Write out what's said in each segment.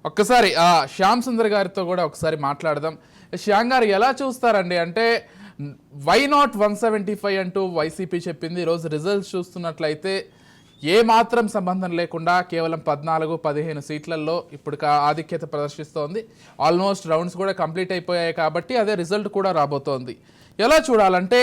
ఒక్కసారి శ్యామ్ సుందర్ గారితో కూడా ఒకసారి మాట్లాడదాం. శ్యామ్ గారు ఎలా చూస్తారండి? అంటే వై నాట్ 175 అంటూ వైసీపీ చెప్పింది. ఈరోజు రిజల్ట్స్ చూస్తున్నట్లయితే ఏ మాత్రం సంబంధం లేకుండా కేవలం 14-15 సీట్లలో ఇప్పుడు ఆధిక్యత ప్రదర్శిస్తోంది. ఆల్మోస్ట్ రౌండ్స్ కూడా కంప్లీట్ అయిపోయాయి కాబట్టి అదే రిజల్ట్ కూడా రాబోతోంది. ఎలా చూడాలంటే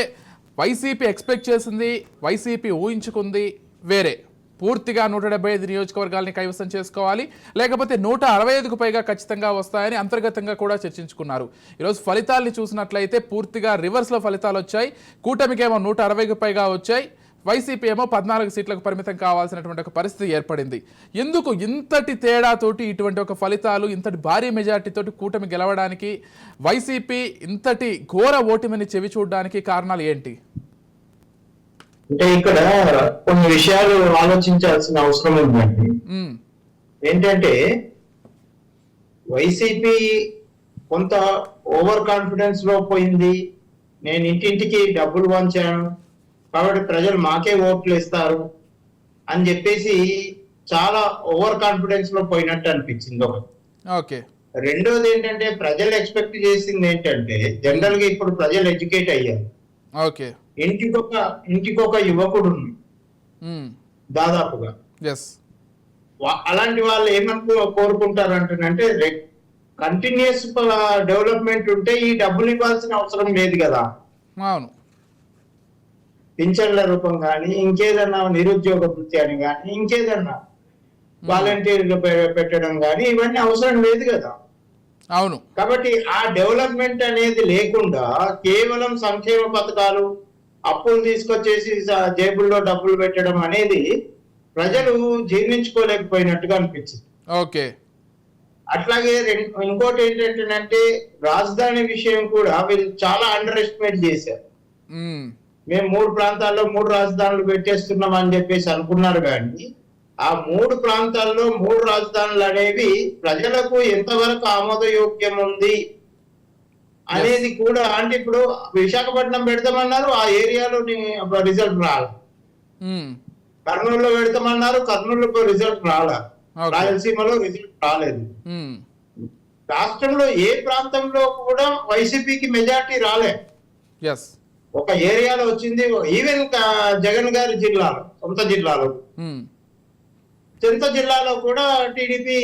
వైసీపీ ఎక్స్పెక్ట్ చేసింది, వైసీపీ ఊహించుకుంది వేరే. పూర్తిగా 175 నియోజకవర్గాల్ని కైవసం చేసుకోవాలి, లేకపోతే 165కు పైగా ఖచ్చితంగా వస్తాయని అంతర్గతంగా కూడా చర్చించుకున్నారు. ఈరోజు ఫలితాల్ని చూసినట్లయితే పూర్తిగా రివర్స్లో ఫలితాలు వచ్చాయి. కూటమికేమో 160కు పైగా వచ్చాయి, వైసీపీ ఏమో 14 సీట్లకు పరిమితం కావాల్సినటువంటి ఒక పరిస్థితి ఏర్పడింది. ఎందుకు ఇంతటి తేడాతోటి ఇటువంటి ఒక ఫలితాలు, ఇంతటి భారీ మెజార్టీతోటి కూటమి గెలవడానికి, వైసీపీ ఇంతటి ఘోర ఓటమిని చెవి చూడడానికి కారణాలు ఏంటి? అంటే ఇక్కడ కొన్ని విషయాలు ఆలోచించాల్సిన అవసరం ఉందండి. ఏంటంటే వైసీపీ కొంత ఓవర్ కాన్ఫిడెన్స్ లో పోయింది. నేను ఇంటింటికి డబ్బులు వంచాను కాబట్టి ప్రజలు మాకే ఓట్లు ఇస్తారు అని చెప్పేసి చాలా ఓవర్ కాన్ఫిడెన్స్ లో పోయినట్టు అనిపించింది ఒకటి. ఓకే. రెండోది ఏంటంటే ప్రజలు ఎక్స్పెక్ట్ చేసింది ఏంటంటే జనరల్ గా ఇప్పుడు ప్రజలు ఎడ్యుకేట్ అయ్యారు. ఓకే. ఇంటికొక యువకుడు దాదాపుగా అలాంటి వాళ్ళు ఏమనుకో కోరుకుంటారు అంటే కంటిన్యూస్ డెవలప్మెంట్ ఉంటే ఈ డబ్బులు ఇవ్వాల్సిన అవసరం లేదు కదా. అవును. పింఛన్ల రూపం కానీ ఇంకేదన్నా నిరుద్యోగ వృత్తి అని కానీ ఇంకేదన్నా వాలంటీర్లు పెట్టడం కానీ ఇవన్నీ అవసరం లేదు కదా. అవును. కాబట్టి ఆ డెవలప్మెంట్ అనేది లేకుండా కేవలం సంక్షేమ పథకాలు, అప్పులు తీసుకొచ్చేసి జేబుల్లో డబ్బులు పెట్టడం అనేది ప్రజలు జీర్ణించుకోలేకపోయినట్టుగా అనిపించింది. ఓకే. అట్లాగే ఇంకోటి ఏంటంటే రాజధాని విషయం కూడా వీళ్ళు చాలా అండర్ ఎస్టిమేట్ చేశారు. మేము 3 ప్రాంతాల్లో 3 రాజధానులు పెట్టేస్తున్నాం అని చెప్పేసి అనుకున్నారు. కానీ ఆ 3 ప్రాంతాల్లో 3 రాజధానులు అనేవి ప్రజలకు ఎంతవరకు ఆమోదయోగ్యం ఉంది అనేది కూడా, అంటే ఇప్పుడు విశాఖపట్నం పెడతామన్నారు, ఆ ఏరియాలో రిజల్ట్ రాలే. కర్నూలులో పెడతామన్నారు, కర్నూలులో రిజల్ట్ రాలే. రాయలసీమలో రిజల్ట్ రాలేదు. రాష్ట్రంలో ఏ ప్రాంతంలో కూడా వైసీపీకి మెజార్టీ రాలే. ఒక ఏరియాలో వచ్చింది. ఈవెన్ జగన్ గారి జిల్లాలో, సొంత జిల్లాలో, జిల్లాలో కూడా టీడీపీ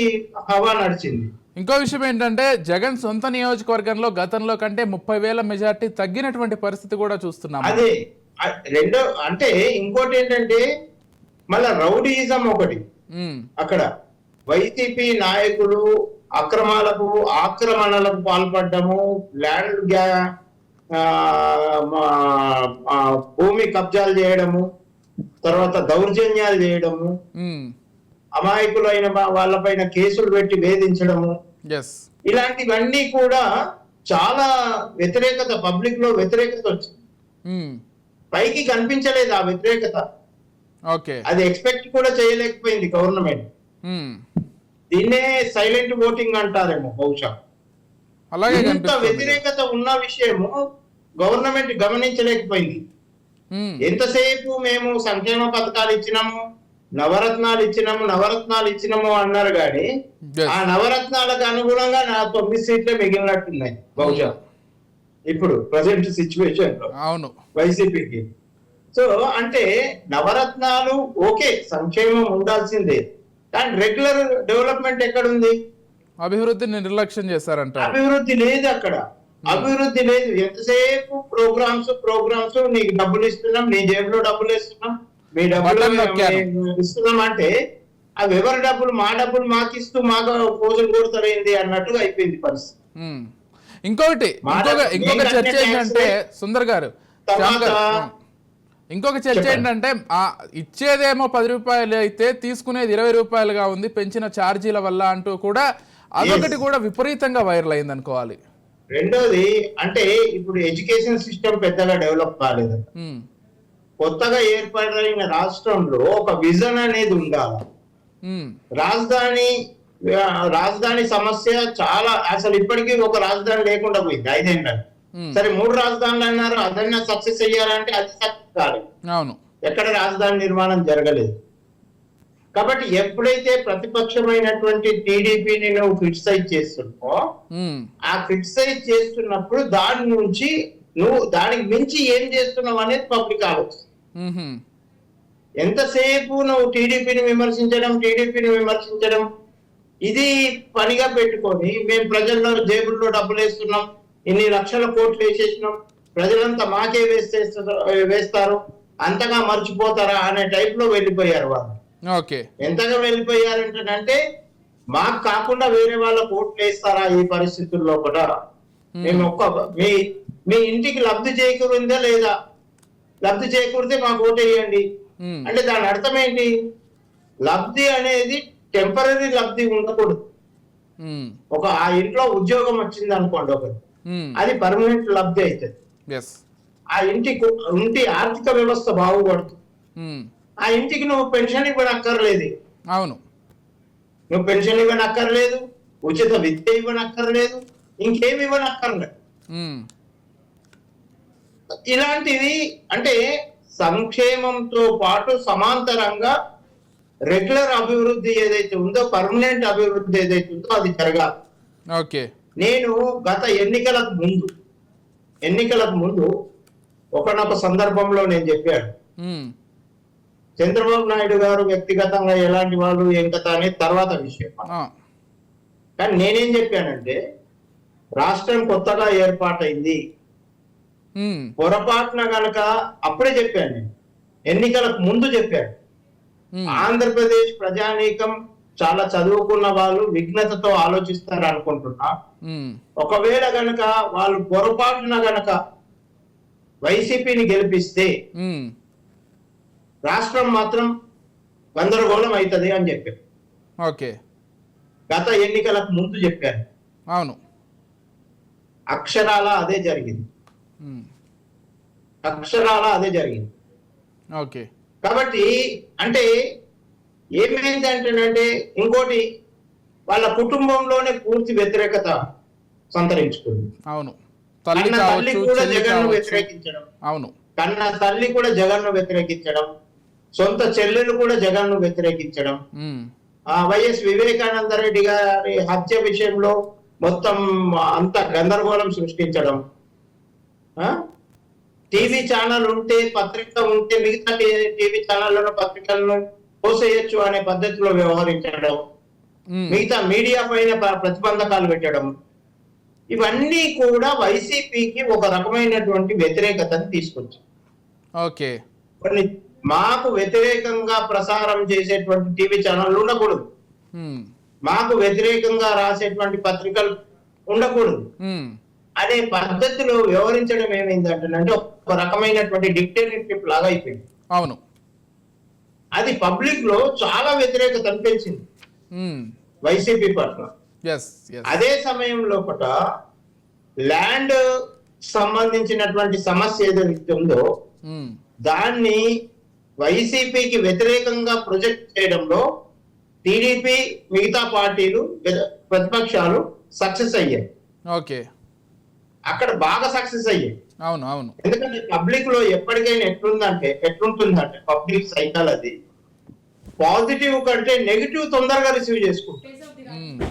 హవా నడిచింది. ఇంకో విషయం ఏంటంటే జగన్ సొంత నియోజకవర్గంలో గతంలో కంటే 30,000 మెజార్టీ తగ్గినటువంటి పరిస్థితి కూడా చూస్తున్నాం. అదే రెండో అంటే ఇంకోటి ఏంటంటే మళ్ళా రౌడీయిజం ఒకటి. అక్కడ వైసీపీ నాయకులు ఆక్రమణలకు పాల్పడ్డము, ల్యాండ్ భూమి కబ్జాలు చేయడము, తర్వాత దౌర్జన్యాలు చేయడము, అమాయకులైన వాళ్ళపైన కేసులు పెట్టి వేధించడము, ఇలాంటివన్నీ కూడా చాలా వ్యతిరేకత, పబ్లిక్ లో వ్యతిరేకత వచ్చింది. పైకి కనిపించలేదు ఆ వ్యతిరేకత. అది ఎక్స్పెక్ట్ కూడా చేయలేకపోయింది గవర్నమెంట్. దీన్నే సైలెంట్ ఓటింగ్ అంటారేమో బహుశా. ఇంత వ్యతిరేకత ఉన్న విషయము గవర్నమెంట్ గమనించలేకపోయింది. ఎంతసేపు మేము సంక్షేమ పథకాలు ఇచ్చినాము, నవరత్నాలు ఇచ్చినాము అన్నారు. కానీ ఆ నవరత్నాలకు అనుగుణంగా 9 సీట్లే మిగిలినట్టున్నాయి బహుశా ఇప్పుడు ప్రజెంట్ సిచ్యువేషన్ లో వైసీపీకి. సో అంటే నవరత్నాలు ఓకే, సంక్షేమం ఉండాల్సిందే, కానీ రెగ్యులర్ డెవలప్మెంట్ ఎక్కడుంది? అభివృద్ధిని నిర్లక్ష్యం చేశారంట. అభివృద్ధి లేదు అక్కడ, అభివృద్ధి లేదు. ఎంతసేపు ప్రోగ్రామ్స్, నీకు డబ్బులు ఇస్తున్నాం, నీ జేబులో డబ్బులు ఇస్తున్నాం, మీ డబ్బులు ఇస్తున్నాం అంటే అవి ఎవరి డబ్బులు? మా డబ్బులు మాకు ఇస్తూ మాకు పోజులు కొడతారేంది అన్నట్టుగా అయిపోయింది పరిస్థితి. ఇంకొక చర్చ ఏంటంటే సుందర్ గారు, ఇంకొక చర్చ ఏంటంటే ఇచ్చేదేమో 10 రూపాయలు అయితే తీసుకునేది 20 రూపాయలుగా ఉంది పెంచిన ఛార్జీల వల్ల అంటూ కూడా అదొకటి కూడా విపరీతంగా వైరల్ అయింది అనుకోవాలి. రెండోది అంటే ఇప్పుడు ఎడ్యుకేషన్ సిస్టమ్ పెద్దగా డెవలప్ కాలేదు. కొత్తగా ఏర్పడిన రాష్ట్రంలో ఒక విజన్ అనేది ఉండాలి. రాజధాని సమస్య చాలా, అసలు ఇప్పటికీ ఒక రాజధాని లేకుండా పోయింది 5 ఏళ్ళు. సరే 3 రాజధానులు అన్నారు, అదన్నా సక్సెస్ అయ్యారంటే అది సక్సెస్ కాలేదు. ఎక్కడ రాజధాని నిర్మాణం జరగలేదు. కాబట్టి ఎప్పుడైతే ప్రతిపక్షమైనటువంటి టీడీపీని నువ్వు క్రిటిసైజ్ చేస్తున్నావో, ఆ క్రిటిసైజ్ చేస్తున్నప్పుడు దాని నుంచి నువ్వు దానికి మించి ఏం చేస్తున్నావు అనేది పబ్లిక్ ఆలోచన. ఎంతసేపు నువ్వు టీడీపీని విమర్శించడం ఇది పనిగా పెట్టుకొని మేము ప్రజల్లో జేబుల్లో డబ్బులు వేస్తున్నాం, ఇన్ని లక్షల కోట్లు వేసేసినాం, ప్రజలంతా మాకే వేస్తారు, అంతగా మర్చిపోతారా అనే టైప్ లో వెళ్ళిపోయారు వాళ్ళు. ఎంతగా వెళ్ళిపోయారంటే మాకు కాకుండా వేరే వాళ్ళ కోట్లు వేస్తారా ఈ పరిస్థితుల్లో కూడా, మేము మీ ఇంటికి లబ్ధి చేకూరిందా లేదా, లబ్ధి చేకూరితే మాకు ఓటు వేయండి అంటే దాని అర్థం ఏంటి? లబ్ధి అనేది టెంపరీ లబ్ధి ఉండకూడదు. ఆ ఇంట్లో ఉద్యోగం వచ్చింది అనుకోండి ఒకటి, అది పర్మనెంట్ లబ్ధి అవుతుంది. ఆ ఇంటి ఆర్థిక వ్యవస్థ బాగుపడుతుంది. ఆ ఇంటికి నువ్వు పెన్షన్ ఇవ్వనక్కర్లేదు, అవును, నువ్వు పెన్షన్ ఇవ్వనక్కర్లేదు, ఉచిత విద్య ఇవ్వనక్కర్లేదు, ఇంకేమి ఇవ్వనక్కర్లేదు. ఇలాంటివి అంటే సంక్షేమంతో పాటు సమాంతరంగా రెగ్యులర్ అభివృద్ధి ఏదైతే ఉందో, పర్మనెంట్ అభివృద్ధి ఏదైతే ఉందో అది జరగాలి. నేను గత ఎన్నికలకు ముందు ఒకనొక సందర్భంలో నేను చెప్పాను, చంద్రబాబు నాయుడు గారు వ్యక్తిగతంగా ఎలాంటి వాళ్ళు ఏం కథ అనేది తర్వాత విషయం. కానీ నేనేం చెప్పానంటే, రాష్ట్రం కొత్తగా ఏర్పాటైంది, పొరపాటున గనక అప్పుడే చెప్పాను, నేను ఎన్నికలకు ముందు చెప్పాను, ఆంధ్రప్రదేశ్ ప్రజానీకం చాలా చదువుకున్న వాళ్ళు విఘ్నతతో ఆలోచిస్తారు అనుకుంటున్నా. ఒకవేళ గనక వాళ్ళు పొరపాటున గనక వైసీపీని గెలిపిస్తే రాష్ట్రం మాత్రం గందరగోళం అవుతుంది అని చెప్పారు. గత ఎన్నికలకు ముందు చెప్పాను. అవును, అక్షరాల అదే జరిగింది. కాబట్టి అంటే ఏమైందంటేనంటే, ఇంకోటి వాళ్ళ కుటుంబంలోనే పూర్తి వ్యతిరేకత సంతరించుకుంది. అవును, కన్న తల్లి కూడా జగన్ను వ్యతిరేకించడం, కన్న తల్లి కూడా జగన్ను వ్యతిరేకించడం, సొంత చెల్లెలు కూడా జగన్ను వ్యతిరేకించడం, వైఎస్ వివేకానంద రెడ్డి గారి హత్య విషయంలో మొత్తం అంత గందరగోళం సృష్టించడం, టీవీ ఛానల్ ఉంటే పత్రిక ఉంటే మిగతా టీవీ ఛానళ్లను పత్రికలను పోసేయచ్చు అనే పద్ధతిలో వ్యవహరించడం, మిగతా మీడియా పైన ప్రతిబంధకాలు పెట్టడం, ఇవన్నీ కూడా వైసీపీకి ఒక రకమైనటువంటి వ్యతిరేకతను తీసుకొచ్చాయి. కొన్ని మాకు వ్యతిరేకంగా ప్రసారం చేసేటువంటి టీవీ ఛానళ్ళు ఉండకూడదు, మాకు వ్యతిరేకంగా రాసేటువంటి పత్రికలు ఉండకూడదు అనే పద్ధతిలో వ్యవహరించడం ఏమైందంటే ఒక రకమైనటువంటి డిక్టేటర్షిప్ లాగా అయిపోయింది. అవును, అది పబ్లిక్ లో చాలా వ్యతిరేకత అనిపించింది వైసీపీ పట్ల. అదే సమయంలో కూడా ల్యాండ్ సంబంధించినటువంటి సమస్య ఏదైతే ఉందో దాన్ని వైసీపీకి వ్యతిరేకంగా ప్రొజెక్ట్ చేయడంలో టీడీపీ మిగతా పార్టీలు ప్రతిపక్షాలు సక్సెస్ అయ్యాయి. అక్కడ బాగా సక్సెస్ అయ్యాయి. ఎందుకంటే పబ్లిక్ లో ఎప్పటికైనా ఎట్లుంటుందంటే పబ్లిక్ సైకాలజీ పాజిటివ్ కంటే నెగిటివ్ తొందరగా రిసీవ్ చేసుకుంటారు.